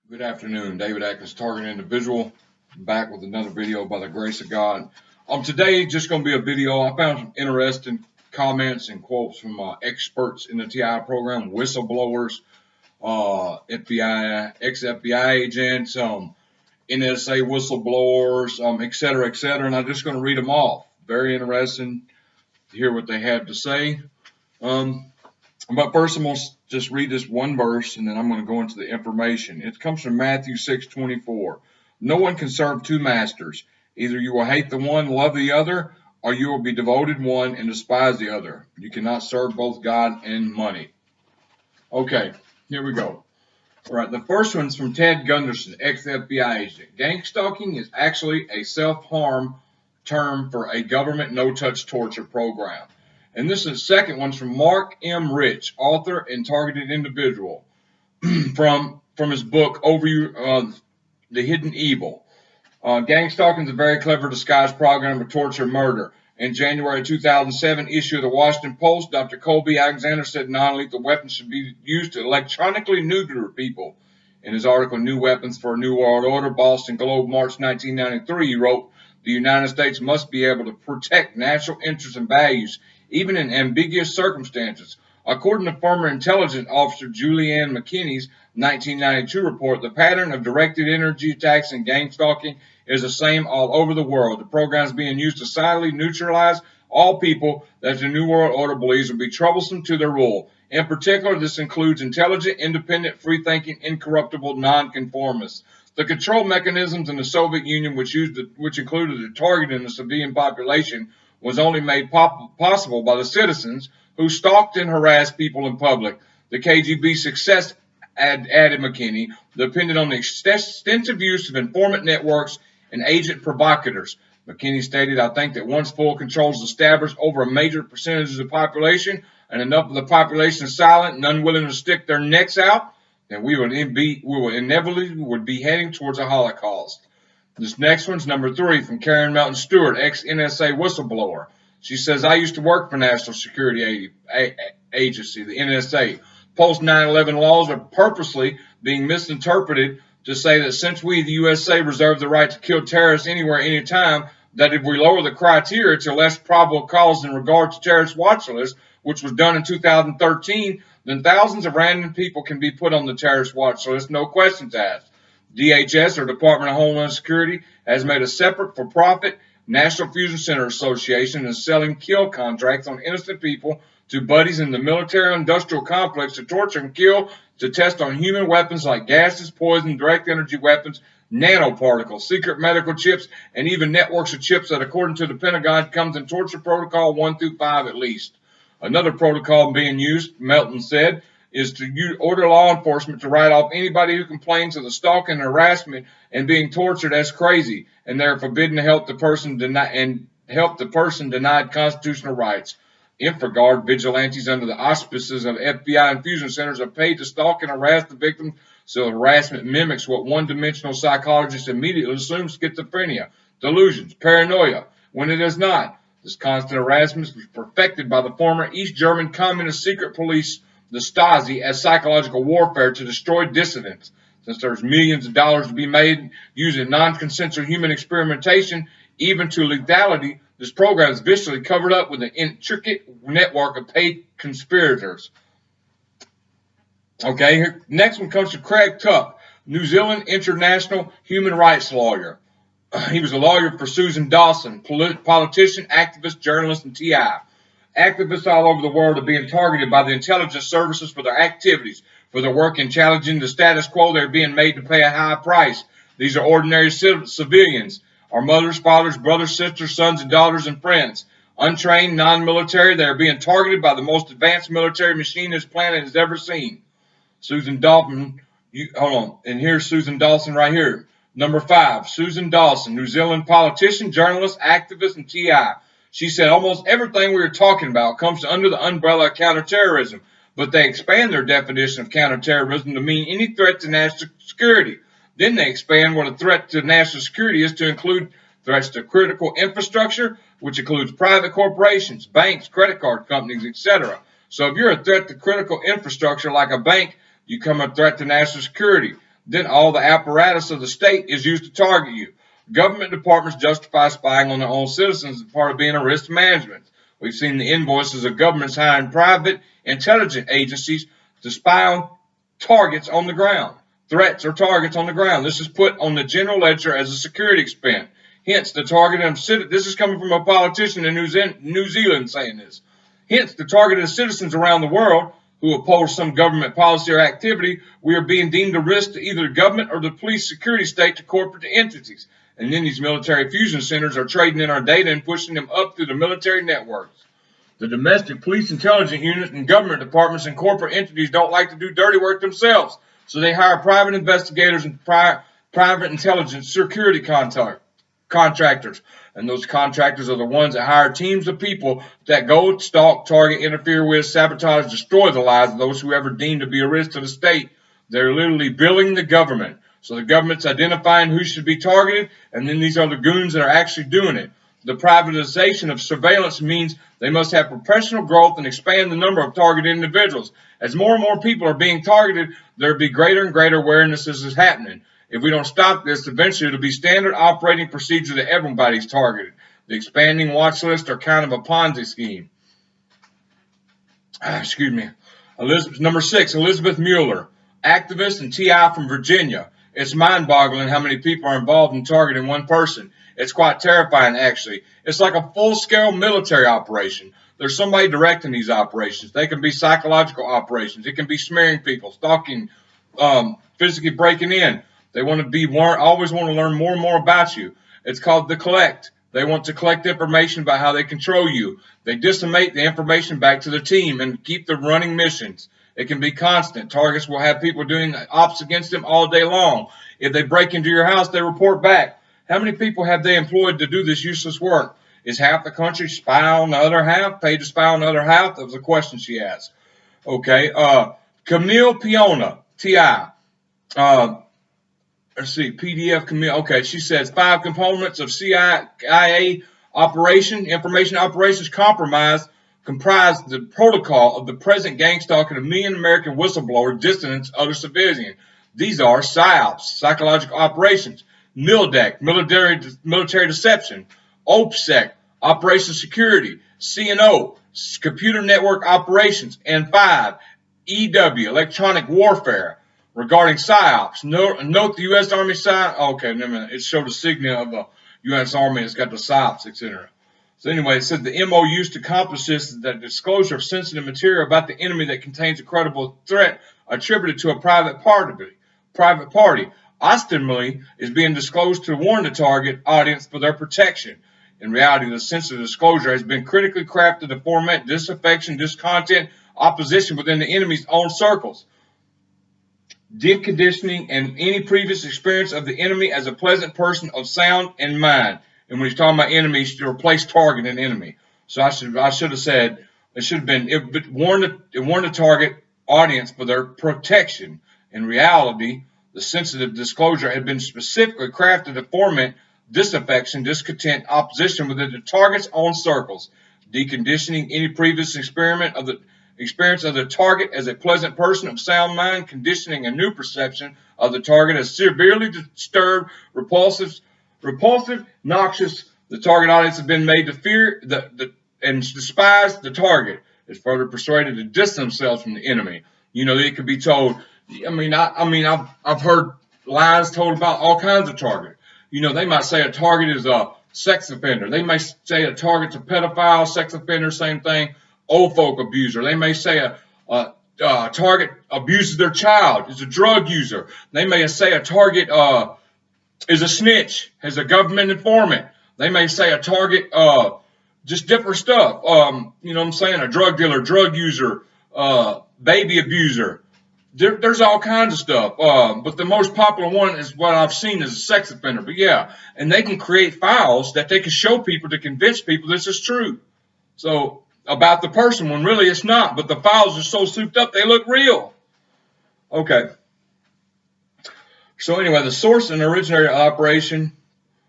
Good afternoon. David Atkins, Target Individual, back with another video by the grace of God. Today, just going to be a video. I found some interesting comments and quotes from experts in the TI program, whistleblowers, FBI, ex-FBI agents, NSA whistleblowers, et cetera, et cetera. And I'm just going to read them off. Very interesting to hear what they have to say. But first, I'm going to just read this one verse, and then I'm going to go into the information. It comes from Matthew 6:24. No one can serve two masters. Either you will hate the one, love the other, or you will be devoted one and despise the other. You cannot serve both God and money. Okay, here we go. All right, the first one's from Ted Gunderson, ex-FBI agent. Gang stalking is actually a self-harm term for a government no-touch torture program. And this is the second one's from Mark M. Rich, author and targeted individual, from his book Overview, The Hidden Evil. Gang stalking is a very clever disguised program of torture and murder. In January 2007 issue of the Washington Post, Dr. Colby Alexander said non-lethal weapons should be used to electronically neuter people. In his article, New Weapons for a New World Order, Boston Globe, March 1993, he wrote, the United States must be able to protect national interests and values, even in ambiguous circumstances. According to former intelligence officer Julianne McKinney's 1992 report, the pattern of directed energy attacks and gang stalking is the same all over the world. The program is being used to silently neutralize all people that the New World Order believes will be troublesome to their rule. In particular, this includes intelligent, independent, free-thinking, incorruptible nonconformists. The control mechanisms in the Soviet Union, which included the targeting of the civilian population, was only made possible by the citizens who stalked and harassed people in public. The KGB's success, added McKinney, depended on the extensive use of informant networks and agent provocateurs. McKinney stated, I think that once full control is established over a major percentage of the population and enough of the population is silent and unwilling to stick their necks out, then we will inevitably be heading towards a Holocaust. This next one's number 3 from Karen Melton Stewart, ex-NSA whistleblower. She says, I used to work for National Security Agency, the NSA. Post 9/11 laws are purposely being misinterpreted to say that since we, the USA, reserve the right to kill terrorists anywhere, anytime, that if we lower the criteria to less probable cause in regard to terrorist watch list, which was done in 2013, then thousands of random people can be put on the terrorist watch list, no questions asked. DHS, or Department of Homeland Security, has made a separate for-profit National Fusion Center Association and is selling kill contracts on innocent people to buddies in the military-industrial complex to torture and kill, to test on human weapons like gases, poison, direct energy weapons, nanoparticles, secret medical chips, and even networks of chips that, according to the Pentagon, comes in torture protocol 1 through 5 at least. Another protocol being used, Melton said, is to order law enforcement to write off anybody who complains of the stalking and harassment and being tortured as crazy, and they're forbidden to help the person denied constitutional rights. InfraGard vigilantes under the auspices of FBI and fusion centers are paid to stalk and harass the victims, so harassment mimics what one-dimensional psychologists immediately assume schizophrenia, delusions, paranoia, when it is not. This constant harassment was perfected by the former East German communist secret police, the Stasi, as psychological warfare to destroy dissidents. Since there's millions of dollars to be made using non-consensual human experimentation, even to lethality, this program is viciously covered up with an intricate network of paid conspirators. Okay, here, next one comes to Craig Tuck, New Zealand international human rights lawyer. He was a lawyer for Susan Dawson, politician, activist, journalist, and TI. Activists all over the world are being targeted by the intelligence services for their activities. For their work in challenging the status quo, they're being made to pay a high price. These are ordinary civilians, our mothers, fathers, brothers, sisters, sons, and daughters, and friends. Untrained, non-military, they are being targeted by the most advanced military machine this planet has ever seen. Susan Dawson, hold on, and here's Susan Dawson right here. Number 5, Susan Dawson, New Zealand politician, journalist, activist, and TI. She said almost everything we were talking about comes under the umbrella of counterterrorism, but they expand their definition of counterterrorism to mean any threat to national security. Then they expand what a threat to national security is to include threats to critical infrastructure, which includes private corporations, banks, credit card companies, etc. So if you're a threat to critical infrastructure like a bank, you become a threat to national security. then all the apparatus of the state is used to target you. Government departments justify spying on their own citizens as part of being a risk management. We've seen the invoices of governments hiring private intelligence agencies to spy on targets on the ground, threats or targets on the ground. This is put on the general ledger as a security expense. Hence, the target of citizens. This is coming from a politician in New Zealand saying this. Hence, the target of citizens around the world who oppose some government policy or activity, we are being deemed a risk to either the government or the police security state to corporate entities. And then these military fusion centers are trading in our data and pushing them up through the military networks. The domestic police intelligence units and government departments and corporate entities don't like to do dirty work themselves, so they hire private investigators and private intelligence security contractors. And those contractors are the ones that hire teams of people that go stalk, target, interfere with, sabotage, destroy the lives of those who ever deemed to be a risk to the state. They're literally billing the government. So the government's identifying who should be targeted, and then these are the goons that are actually doing it. The privatization of surveillance means they must have professional growth and expand the number of targeted individuals. As more and more people are being targeted, there will be greater and greater awareness this is happening. If we don't stop this, eventually it'll be standard operating procedure that everybody's targeted. The expanding watch list are kind of a Ponzi scheme. Excuse me. Number 6, Elizabeth Mueller, activist and TI from Virginia. It's mind-boggling how many people are involved in targeting one person. It's quite terrifying, actually. It's like a full-scale military operation. There's somebody directing these operations. They can be psychological operations. It can be smearing people, stalking, physically breaking in. They want to always want to learn more and more about you. It's called the collect. They want to collect information about how they control you. They disseminate the information back to the team and keep them running missions. It can be constant. Targets will have people doing ops against them all day long. If they break into your house, they report back. How many people have they employed to do this useless work? Is half the country spy on the other half, paid to spy on the other half? That was a question she asked. Okay. Camille Piona, TI. Let's see, PDF Camille. Okay, she says 5 components of CIA information operations comprise the protocol of the present gang stalking of million American whistleblowers, dissidents, other civilians. These are PSYOPs, psychological operations, MILDEC, military deception, OPSEC, operation security, CNO, computer network operations, and 5, EW, electronic warfare. Regarding PSYOPs, note the U.S. Army okay, never mind. It showed a signal of a U.S. Army. It's got the PSYOPs, etc. So anyway, it said the MO used to accomplish this is that disclosure of sensitive material about the enemy that contains a credible threat attributed to a private party. Ostensibly is being disclosed to warn the target audience for their protection. In reality, the sensitive disclosure has been critically crafted to foment disaffection, discontent, opposition within the enemy's own circles. Deconditioning and any previous experience of the enemy as a pleasant person of sound and mind. And when he's talking about enemies, to replace target and enemy. So I should have said it should have been it warned the target audience for their protection. In reality, the sensitive disclosure had been specifically crafted to foment disaffection, discontent, opposition within the target's own circles. Deconditioning any previous experience of the target as a pleasant person of sound mind, conditioning a new perception of the target as severely disturbed, repulsive, noxious. The target audience has been made to fear and despise the target. Is further persuaded to distance themselves from the enemy. You know, they could be told. I've heard lies told about all kinds of targets. You know, they might say a target is a sex offender. They may say a target's a pedophile, sex offender, same thing. Old folk abuser. They may say a target abuses their child, is a drug user. They may say a target is a snitch, is a government informant. They may say a target just different stuff. You know what I'm saying? A drug dealer, drug user, baby abuser. There's all kinds of stuff. But the most popular one is what I've seen is a sex offender. But yeah, and they can create files that they can show people to convince people this is true. So about the person when really it's not, but the files are so souped up they look real. Okay. So anyway, the source and originator of operation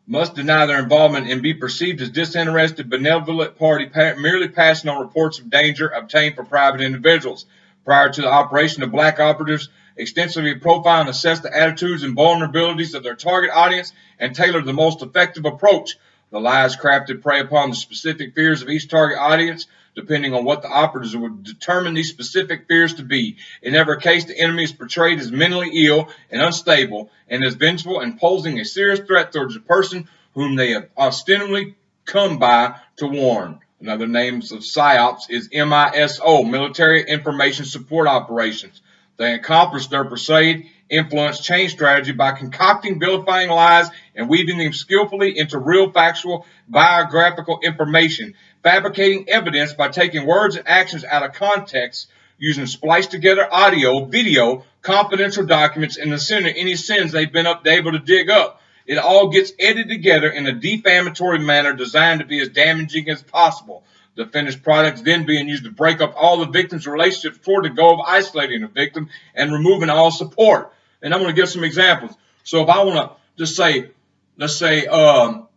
must deny their involvement and be perceived as disinterested, benevolent party merely passing on reports of danger obtained from private individuals. Prior to the operation, the black operatives extensively profile and assess the attitudes and vulnerabilities of their target audience and tailor the most effective approach. The lies crafted prey upon the specific fears of each target audience, depending on what the operatives would determine these specific fears to be. In every case, the enemy is portrayed as mentally ill and unstable, and as vengeful and posing a serious threat towards the person whom they have ostensibly come by to warn. Another name of PSYOPs is MISO, Military Information Support Operations. They accomplish their persuade, influence, change strategy by concocting, vilifying lies and weaving them skillfully into real, factual, biographical information, fabricating evidence by taking words and actions out of context, using spliced together audio, video, confidential documents, and the center any sins they've been able to dig up. It all gets edited together in a defamatory manner designed to be as damaging as possible. The finished product is then being used to break up all the victim's relationships toward the goal of isolating the victim and removing all support. And I'm going to give some examples. So if I want to just say, let's say I'm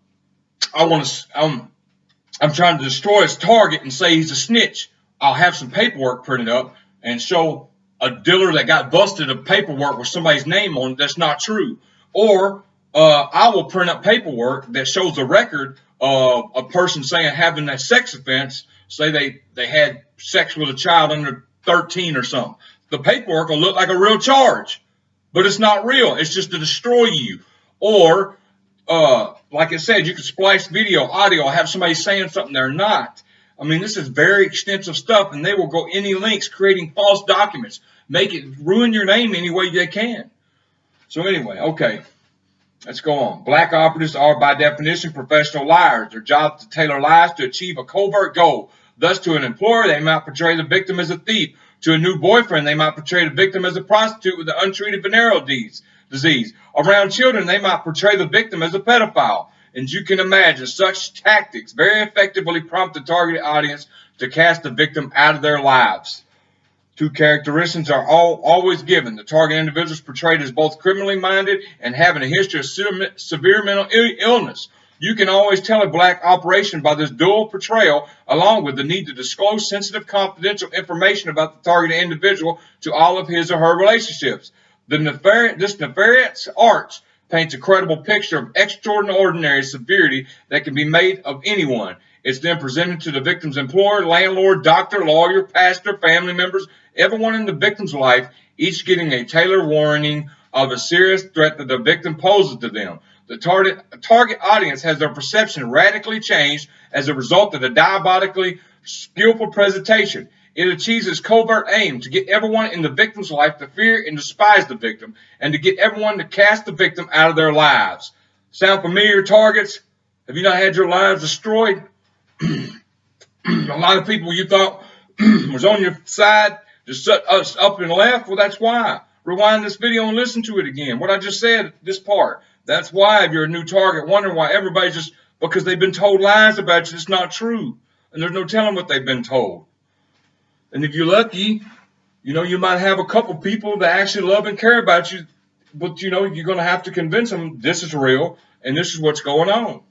trying to destroy his target and say he's a snitch, I'll have some paperwork printed up and show a dealer that got busted of paperwork with somebody's name on it that's not true. Or I will print up paperwork that shows a record of a person saying having that sex offense, say they had sex with a child under 13 or something. The paperwork will look like a real charge, but it's not real. It's just to destroy you. Or, like I said, you can splice video, audio, have somebody saying something they're not. I mean, this is very extensive stuff, and they will go any lengths creating false documents, make it ruin your name any way they can. So anyway, okay. Let's go on. Black operatives are, by definition, professional liars. Their job is to tailor lies to achieve a covert goal. Thus, to an employer, they might portray the victim as a thief. To a new boyfriend, they might portray the victim as a prostitute with an untreated venereal disease. Around children, they might portray the victim as a pedophile. And you can imagine, such tactics very effectively prompt the targeted audience to cast the victim out of their lives. Two characteristics are always given. The target individual is portrayed as both criminally minded and having a history of severe mental illness. You can always tell a black operation by this dual portrayal, along with the need to disclose sensitive, confidential information about the targeted individual to all of his or her relationships. This nefarious art paints a credible picture of extraordinary severity that can be made of anyone. It's then presented to the victim's employer, landlord, doctor, lawyer, pastor, family members, everyone in the victim's life, each getting a tailored warning of a serious threat that the victim poses to them. The target audience has their perception radically changed as a result of the diabolically skillful presentation. It achieves its covert aim to get everyone in the victim's life to fear and despise the victim, and to get everyone to cast the victim out of their lives. Sound familiar, targets? Have you not had your lives destroyed? A lot of people you thought was on your side just us up and left. Well, that's why. Rewind this video and listen to it again. What I just said, this part. That's why if you're a new target, wondering why everybody's just, because they've been told lies about you, it's not true. And there's no telling what they've been told. And if you're lucky, you might have a couple people that actually love and care about you, but you're going to have to convince them this is real and this is what's going on.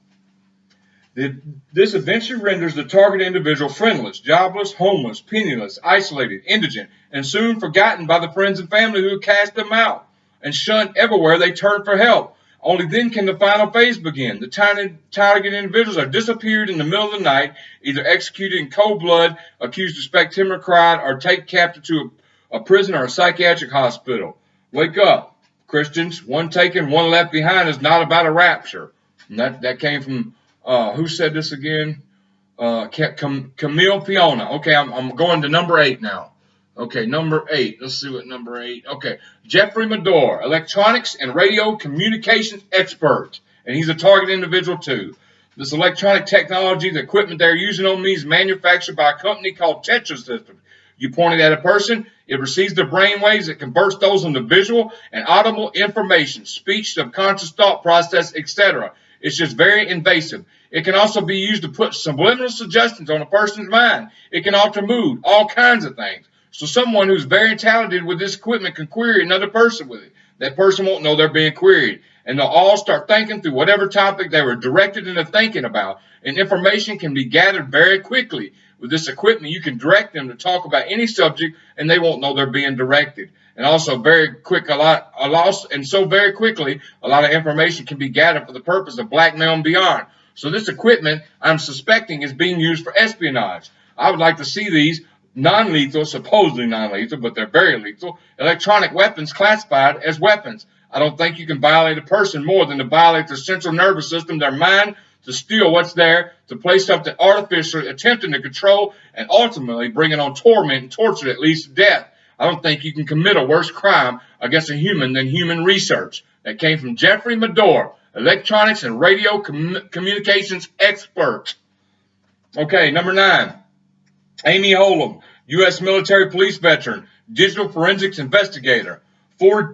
This eventually renders the target individual friendless, jobless, homeless, penniless, isolated, indigent, and soon forgotten by the friends and family who cast them out and shunned everywhere they turned for help. Only then can the final phase begin. The target individuals are disappeared in the middle of the night, either executed in cold blood, accused of spectacular, or taken captive to a prison or a psychiatric hospital. Wake up, Christians. One taken, one left behind is not about a rapture. And that came from, who said this again? Camille Piona. Okay, I'm going to number 8 now. Okay, number 8. Let's see what number 8. Okay, Jeffrey Medor, electronics and radio communications expert. And he's a target individual too. This electronic technology, the equipment they're using on me is manufactured by a company called Tetra Systems. You point it at a person, it receives the brain waves, it converts those into visual and audible information, speech, subconscious thought process, etc. It's just very invasive. It can also be used to put subliminal suggestions on a person's mind. It can alter mood, all kinds of things. So someone who's very talented with this equipment can query another person with it. That person won't know they're being queried. And they'll all start thinking through whatever topic they were directed into thinking about. And information can be gathered very quickly. With this equipment, you can direct them to talk about any subject, and they won't know they're being directed. and also very quickly, a lot of information can be gathered for the purpose of blackmail and beyond. So this equipment, I'm suspecting, is being used for espionage. I would like to see these non-lethal, supposedly non-lethal, but they're very lethal, electronic weapons classified as weapons. I don't think you can violate a person more than to violate their central nervous system, their mind, to steal what's there, to play something artificial, attempting to control, and ultimately bringing on torment and torture that leads to death. I don't think you can commit a worse crime against a human than human research. That came from Jeffrey Medor, electronics and radio communications expert. Okay, number 9. Amy Holem, U.S. military police veteran, digital forensics investigator.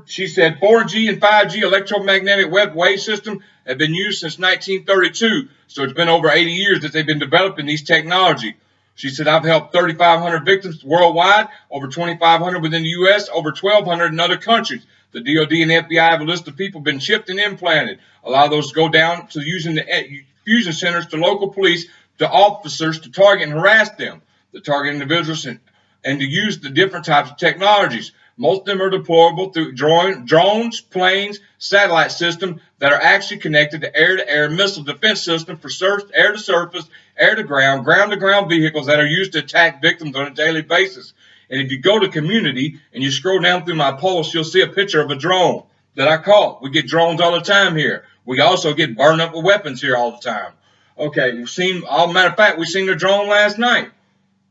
She said 4G and 5G electromagnetic wave system have been used since 1932, so it's been over 80 years that they've been developing these technology. She said, I've helped 3,500 victims worldwide, over 2,500 within the U.S., over 1,200 in other countries. The DOD and FBI have a list of people been chipped and implanted. A lot of those go down to using the fusion centers to local police, to officers to target and harass them, the target individuals, and to use the different types of technologies. Most of them are deployable through drones, planes, satellite systems that are actually connected to air-to-air missile defense system for air-to-surface, air-to-ground, ground-to-ground vehicles that are used to attack victims on a daily basis. And if you go to community and you scroll down through my posts, you'll see a picture of a drone that I caught. We get drones all the time here. We also get burned up with weapons here all the time. Okay, matter of fact, we seen the drone last night,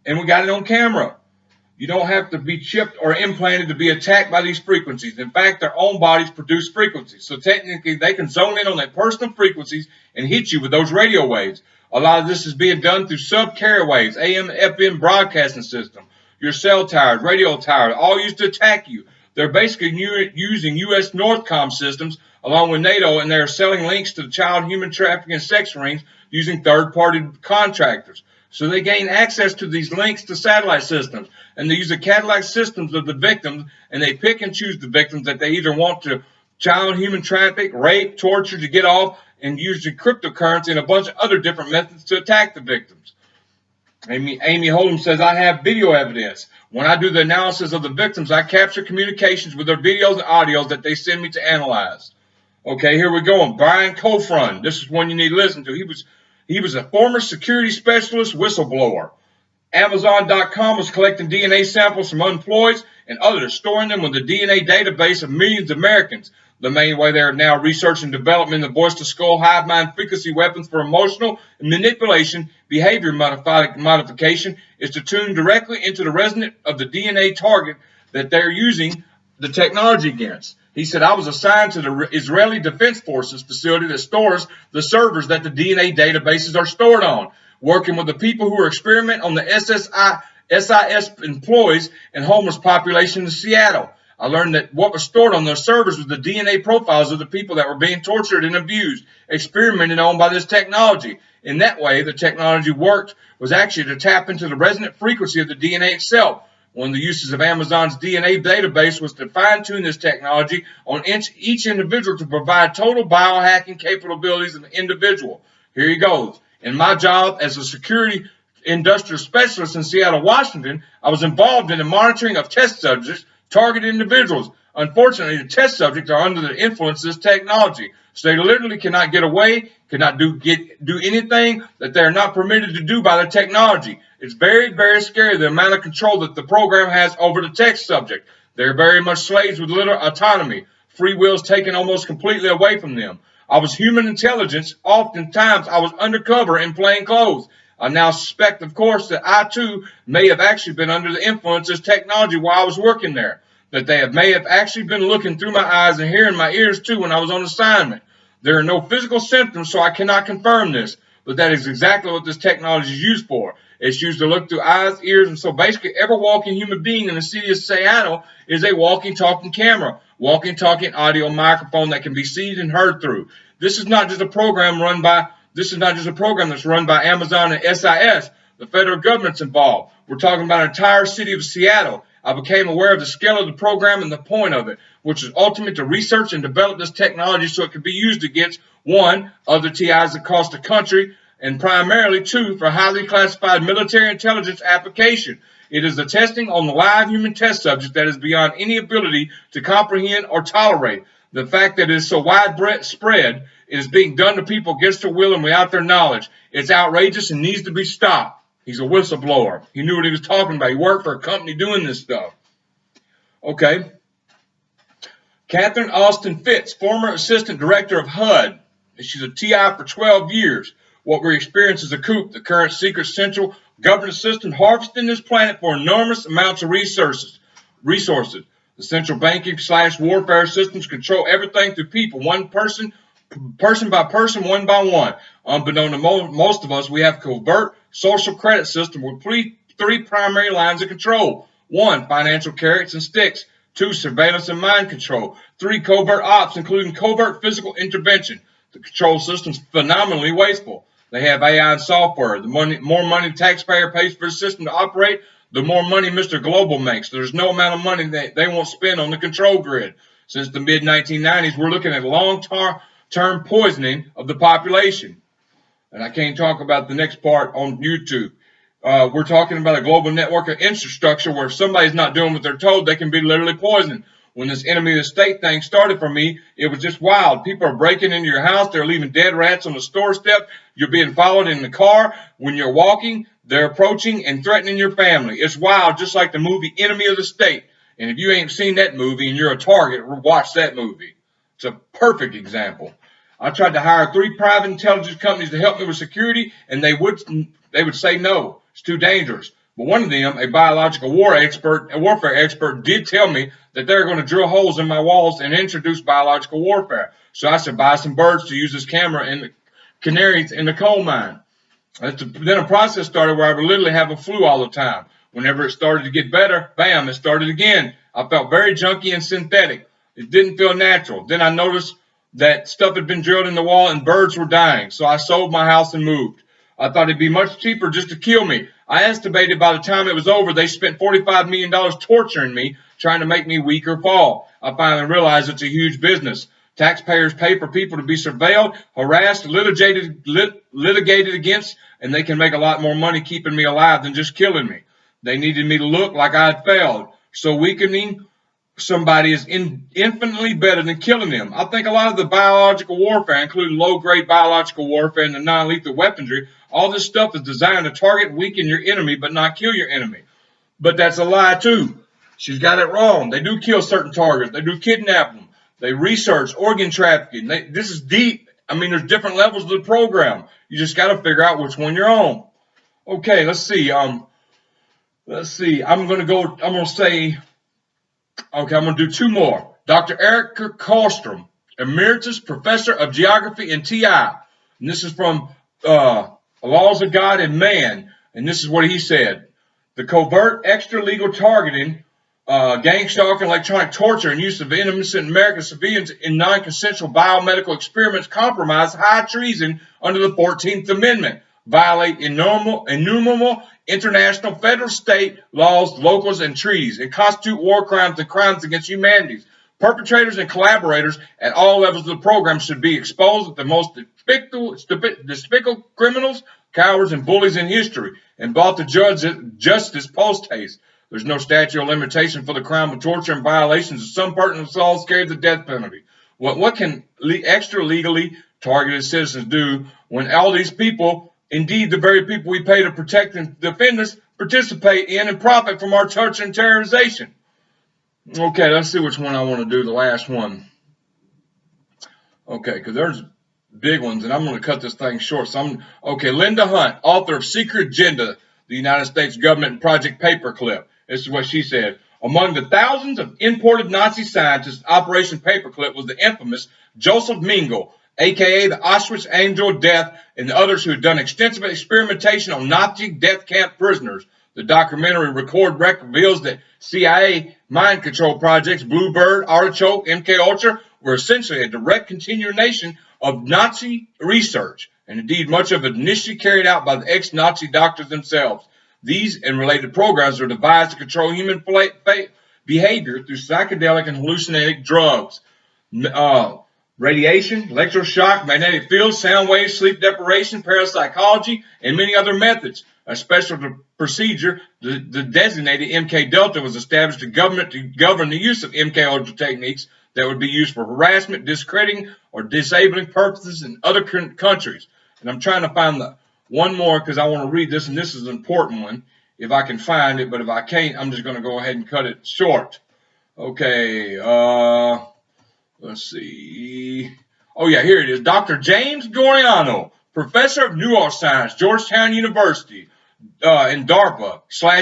and we got it on camera. You don't have to be chipped or implanted to be attacked by these frequencies. In fact, their own bodies produce frequencies. So technically, they can zone in on their personal frequencies and hit you with those radio waves. A lot of this is being done through sub-carrier waves, AM, FM broadcasting system, your cell towers, radio towers, all used to attack you. They're basically using U.S. Northcom systems along with NATO, and they're selling links to child human trafficking and sex rings using third-party contractors. So they gain access to these links to satellite systems, and they use the satellite systems of the victims, and they pick and choose the victims that they either want to child human traffic, rape, torture to get off, and use the cryptocurrency and a bunch of other different methods to attack the victims. Amy Holem says, I have video evidence. When I do the analysis of the victims, I capture communications with their videos and audios that they send me to analyze. Okay, here we go. Brian Kofrun. This is one you need to listen to. He was a former security specialist whistleblower. Amazon.com was collecting DNA samples from unemployed and others, storing them with the DNA database of millions of Americans. The main way they are now researching and developing the voice-to-skull hive mind frequency weapons for emotional manipulation, behavior modification, is to tune directly into the resonance of the DNA target that they're using the technology against. He said, I was assigned to the Israeli Defense Forces facility that stores the servers that the DNA databases are stored on, working with the people who are experimenting on the SIS employees and homeless population in Seattle. I learned that what was stored on those servers was the DNA profiles of the people that were being tortured and abused, experimented on by this technology. In that way, the technology worked was actually to tap into the resonant frequency of the DNA itself. One of the uses of Amazon's DNA database was to fine-tune this technology on each individual to provide total biohacking capabilities of the individual. Here he goes. In my job as a security industrial specialist in Seattle, Washington, I was involved in the monitoring of test subjects, targeted individuals. Unfortunately, the test subjects are under the influence of this technology, so they literally cannot get away, cannot do anything that they're not permitted to do by the technology. It's very, very scary, the amount of control that the program has over the test subject. They're very much slaves with little autonomy. Free will is taken almost completely away from them. I was human intelligence. Oftentimes, I was undercover in plain clothes. I now suspect, of course, that I, too, may have actually been under the influence of this technology while I was working there. That they may have actually been looking through my eyes and hearing my ears, too, when I was on assignment. There are no physical symptoms, so I cannot confirm this. But that is exactly what this technology is used for. It's used to look through eyes, ears, and so basically every walking human being in the city of Seattle is a walking, talking camera, walking, talking audio microphone that can be seen and heard through. This is not just a program that's run by Amazon and SIS. The federal government's involved. We're talking about an entire city of Seattle. I became aware of the scale of the program and the point of it, which is ultimately to research and develop this technology so it can be used against, 1, other TIs across the country, and primarily 2, for highly classified military intelligence application. It is the testing on the live human test subject that is beyond any ability to comprehend or tolerate. The fact that it is so widespread, it is being done to people against their will and without their knowledge. It's outrageous and needs to be stopped. He's a whistleblower. He knew what he was talking about. He worked for a company doing this stuff. Okay. Catherine Austin Fitz, former assistant director of HUD. She's a TI for 12 years. What we experience is a coup, the current secret central governance system harvesting this planet for enormous amounts of resources. The central banking / warfare systems control everything through people, one person by person, one by one. Unbeknown to most of us, we have covert social credit system with three primary lines of control. 1, financial carrots and sticks. 2, surveillance and mind control. 3, covert ops, including covert physical intervention. The control system's phenomenally wasteful. They have AI and software. The more money the taxpayer pays for the system to operate, the more money Mr. Global makes. There's no amount of money that they won't spend on the control grid. Since the mid-1990s, we're looking at long-term poisoning of the population. And I can't talk about the next part on YouTube. We're talking about a global network of infrastructure where if somebody's not doing what they're told, they can be literally poisoned. When this enemy of the state thing started for me, it was just wild. People are breaking into your house. They're leaving dead rats on the doorstep. You're being followed in the car. When you're walking, they're approaching and threatening your family. It's wild, just like the movie Enemy of the State. And if you ain't seen that movie and you're a target, watch that movie. It's a perfect example. I tried to hire 3 private intelligence companies to help me with security, and they would say no. It's too dangerous. But one of them, a biological warfare expert, did tell me that they're going to drill holes in my walls and introduce biological warfare. So I said, buy some birds to use as camera and the canaries in the coal mine. Then a process started where I would literally have a flu all the time. Whenever it started to get better, bam, it started again. I felt very junky and synthetic. It didn't feel natural. Then I noticed that stuff had been drilled in the wall and birds were dying. So I sold my house and moved. I thought it'd be much cheaper just to kill me. I estimated by the time it was over, they spent $45 million torturing me, trying to make me weak or fall. I finally realized it's a huge business. Taxpayers pay for people to be surveilled, harassed, litigated against, and they can make a lot more money keeping me alive than just killing me. They needed me to look like I had failed. So weakening somebody is infinitely better than killing them. I think a lot of the biological warfare, including low-grade biological warfare and the non-lethal weaponry, all this stuff is designed to target and weaken your enemy but not kill your enemy. But that's a lie, too. She's got it wrong. They do kill certain targets. They do kidnap them. They research organ trafficking. This is deep. I mean, there's different levels of the program. You just got to figure out which one you're on. Okay, let's see. I'm going to say, okay, I'm going to do 2 more. Dr. Eric Karlstrom, Emeritus Professor of Geography and TI. And this is from Laws of God and Man. And this is what he said. The covert extra-legal targeting, gang stalking, electronic torture, and use of innocent American civilians in non-consensual biomedical experiments compromise high treason under the 14th Amendment, violate innumerable international, federal, state laws, locals, and treaties, and constitute war crimes and crimes against humanity. Perpetrators and collaborators at all levels of the program should be exposed as the most despicable criminals, cowards, and bullies in history, and brought to justice post haste. There's no statute of limitation for the crime of torture and violations of some pertinent laws carries the death penalty. What can extra legally targeted citizens do when all these people, indeed the very people we pay to protect and defend us, participate in and profit from our torture and terrorization? Okay, let's see which one I want to do, the last one. Okay, because there's big ones, and I'm going to cut this thing short. Okay, Linda Hunt, author of Secret Agenda, the United States Government and Project Paperclip. This is what she said. Among the thousands of imported Nazi scientists, Operation Paperclip was the infamous Joseph Mengele, a.k.a. the Auschwitz Angel of Death, and the others who had done extensive experimentation on Nazi death camp prisoners. The documentary reveals that CIA mind control projects Bluebird, Artichoke, MK Ultra were essentially a direct continuation of Nazi research, and indeed much of it initially carried out by the ex-Nazi doctors themselves. These and related programs are devised to control human behavior through psychedelic and hallucinogenic drugs, radiation, electroshock, magnetic fields, sound waves, sleep deprivation, parapsychology, and many other methods. A special procedure, the designated MK Delta, was established to govern the use of MK Ultra techniques that would be used for harassment, discrediting, or disabling purposes in other countries. And I'm trying to find the one more because I want to read this, and this is an important one if I can find it, but if I can't, I'm just going to go ahead and cut it short. Okay, let's see. Oh, yeah, here it is. Dr. James Goriano, professor of neuroscience, Georgetown University, and DARPA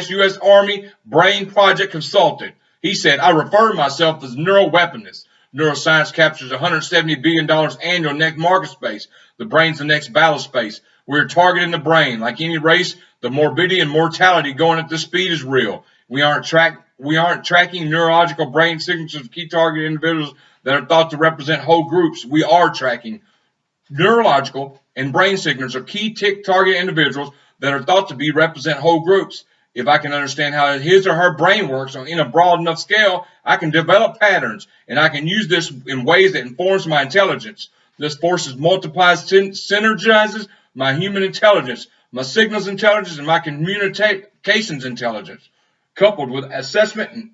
/ U.S. Army Brain Project Consultant. He said, I refer to myself as neuroweaponist. Neuroscience captures $170 billion annual next market space. The brain's the next battle space. We're targeting the brain. Like any race, the morbidity and mortality going at this speed is real. We aren't tracking neurological brain signatures of key target individuals that are thought to represent whole groups. We are tracking neurological and brain signatures of key target individuals that are thought to represent whole groups. If I can understand how his or her brain works in a broad enough scale, I can develop patterns, and I can use this in ways that informs my intelligence. This forces, multiplies, synergizes my human intelligence, my signals intelligence, and my communications intelligence. Coupled with assessment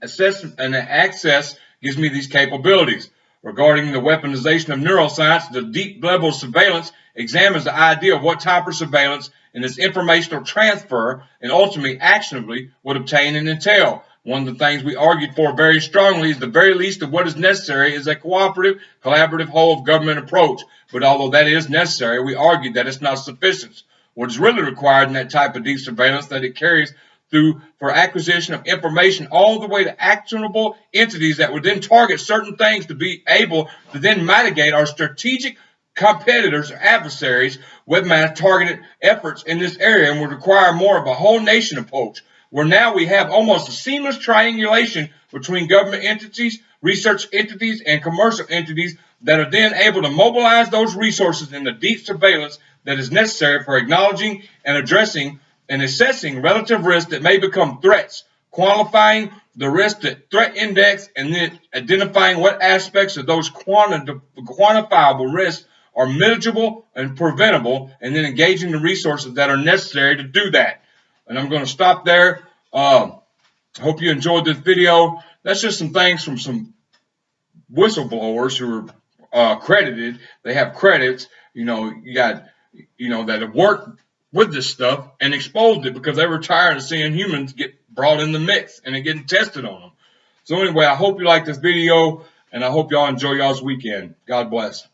and access gives me these capabilities. Regarding the weaponization of neuroscience, the deep level of surveillance examines the idea of what type of surveillance and its informational transfer and ultimately actionably would obtain and entail. One of the things we argued for very strongly is the very least of what is necessary is a cooperative, collaborative whole of government approach. But although that is necessary, we argued that it's not sufficient. What is really required in that type of deep surveillance that it carries through for acquisition of information all the way to actionable entities that would then target certain things to be able to then mitigate our strategic competitors or adversaries with mass targeted efforts in this area, and would require more of a whole nation approach, where now we have almost a seamless triangulation between government entities, research entities, and commercial entities that are then able to mobilize those resources in the deep surveillance that is necessary for acknowledging and addressing and assessing relative risks that may become threats, qualifying the risk threat index, and then identifying what aspects of those quantifiable risks are mitigatable and preventable, and then engaging the resources that are necessary to do that. And I'm going to stop there. I hope you enjoyed this video. That's just some things from some whistleblowers who are credited. They have credits. You got, that have worked with this stuff and exposed it because they were tired of seeing humans get brought in the mix and it getting tested on them. So anyway, I hope you like this video, and I hope y'all enjoy y'all's weekend. God bless.